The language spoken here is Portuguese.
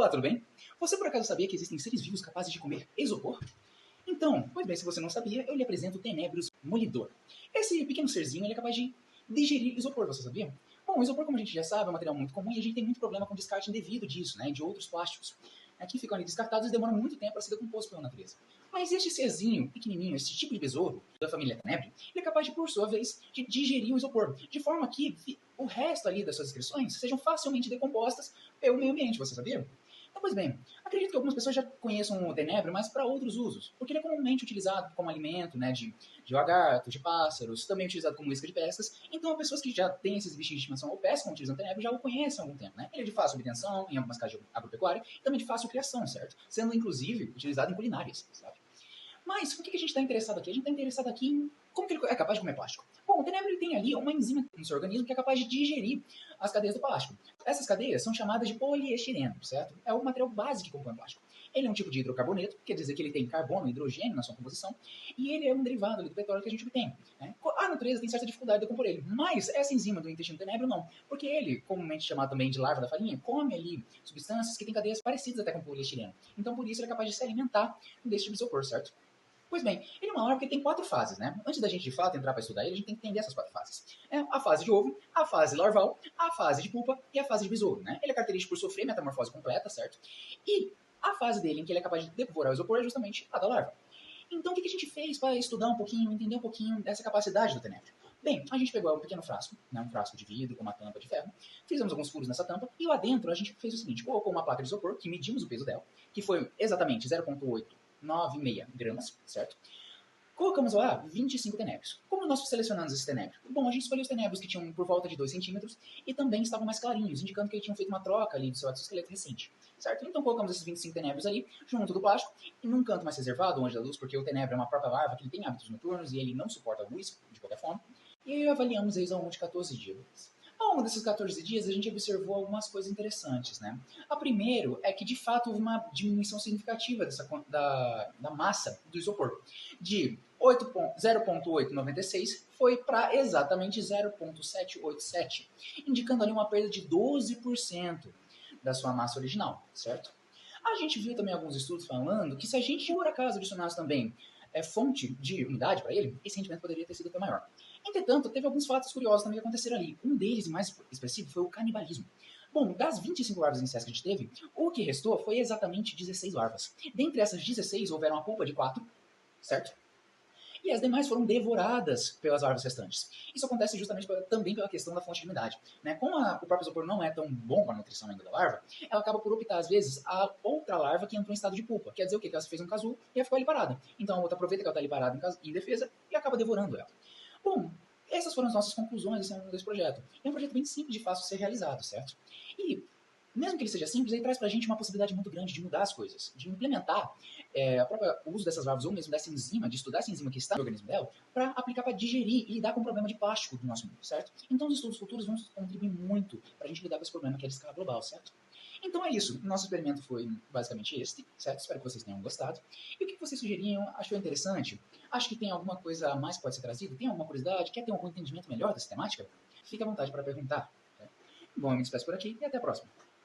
Olá, tudo bem? Você por acaso sabia que existem seres vivos capazes de comer isopor? Então, pois bem, se você não sabia, eu lhe apresento o Tenebrius molidor. Esse pequeno serzinho ele é capaz de digerir isopor, você sabia? Bom, o isopor, como a gente já sabe, é um material muito comum e a gente tem muito problema com o descarte indevido disso, né, de outros plásticos. Aqui ficam ali descartados e demoram muito tempo para ser decomposto pela natureza. Mas este serzinho pequenininho, esse tipo de besouro da família Tenebri, ele é capaz de, por sua vez, de digerir o isopor, de forma que o resto ali das suas excreções sejam facilmente decompostas pelo meio ambiente, você sabia? Então, pois bem, acredito que algumas pessoas já conheçam o tenebro, mas para outros usos, porque ele é comumente utilizado como alimento, né, de lagartos, de pássaros, também utilizado como isca de pescas. Então, pessoas que já têm esses bichinhos de estimação ou pescam utilizando o tenebro já o conhecem há algum tempo, né? Ele é de fácil obtenção em algumas casas de agropecuária e também de fácil criação, certo? Sendo inclusive utilizado em culinárias, sabe? Mas o que a gente está interessado aqui? A gente está interessado aqui em como que ele é capaz de comer plástico. Bom, o tenebro ele tem ali uma enzima no seu organismo que é capaz de digerir as cadeias do plástico. Essas cadeias são chamadas de poliestireno, certo? É o material básico que compõe o plástico. Ele é um tipo de hidrocarboneto, quer dizer que ele tem carbono e hidrogênio na sua composição, e ele é um derivado do petróleo que a gente obtém. Né? A natureza tem certa dificuldade de decompor ele, mas essa enzima do intestino tenebro não, porque ele, comumente chamado também de larva da farinha, come ali substâncias que têm cadeias parecidas até com o poliestireno. Então, por isso, ele é capaz de se alimentar desse tipo de isopor, certo? Pois bem, ele é uma larva que tem 4 fases, né? Antes da gente de fato entrar para estudar ele, a gente tem que entender essas 4 fases. É a fase de ovo, a fase larval, a fase de pupa e a fase de besouro, né? Ele é característico por sofrer metamorfose completa, certo? E a fase dele em que ele é capaz de devorar o isopor é justamente a da larva. Então, o que a gente fez para estudar um pouquinho, entender um pouquinho dessa capacidade do tenebro? Bem, a gente pegou um pequeno frasco, né, um frasco de vidro com uma tampa de ferro, fizemos alguns furos nessa tampa e lá dentro a gente fez o seguinte, colocou uma placa de isopor, que medimos o peso dela, que foi exatamente 0,896 gramas, certo? Colocamos lá 25 tenébrios. Como nós selecionamos esses tenébrios? Bom, a gente escolheu os tenébrios que tinham por volta de 2 centímetros e também estavam mais clarinhos, indicando que eles tinham feito uma troca ali do seu exoesqueleto recente, certo? Então colocamos esses 25 tenébrios ali, junto do plástico, e num canto mais reservado, longe da luz, porque o tenebro é uma própria larva que ele tem hábitos noturnos e ele não suporta a luz, de qualquer forma. E aí avaliamos eles ao longo de 14 dias. Ao longo desses 14 dias, a gente observou algumas coisas interessantes, né? A primeiro é que, de fato, houve uma diminuição significativa da massa do isopor. De 0,896 foi para exatamente 0,787, indicando ali uma perda de 12% da sua massa original, certo? A gente viu também alguns estudos falando que se a gente, por acaso, adicionasse também fonte de umidade para ele, esse rendimento poderia ter sido até maior. Entretanto, teve alguns fatos curiosos também que aconteceram ali. Um deles, mais expressivo, foi o canibalismo. Bom, das 25 larvas iniciais que a gente teve, o que restou foi exatamente 16 larvas. Dentre essas 16, houveram a pulpa de 4, certo? E as demais foram devoradas pelas larvas restantes. Isso acontece justamente também pela questão da fonte de umidade. Né? Como o próprio isopor não é tão bom para a nutrição ainda da larva, ela acaba por optar, às vezes, a outra larva que entrou em estado de pupa. Quer dizer o quê? Que ela fez um casulo e ela ficou ali parada. Então a outra aproveita que ela está ali parada em defesa e acaba devorando ela. Bom, essas foram as nossas conclusões desse projeto. É um projeto bem simples e fácil de ser realizado, certo? E mesmo que ele seja simples, ele traz para a gente uma possibilidade muito grande de mudar as coisas, de implementar o uso dessas larvas ou mesmo dessa enzima, de estudar essa enzima que está no organismo dela, para aplicar para digerir e lidar com o problema de plástico do nosso mundo, certo? Então, os estudos futuros vão contribuir muito para a gente lidar com esse problema que é de escala global, certo? Então é isso. Nosso experimento foi basicamente este, certo? Espero que vocês tenham gostado. E o que vocês sugeriam? Achou interessante? Acho que tem alguma coisa a mais que pode ser trazido? Tem alguma curiosidade? Quer ter algum entendimento melhor dessa temática? Fique à vontade para perguntar. Bom, eu me despeço por aqui e até a próxima.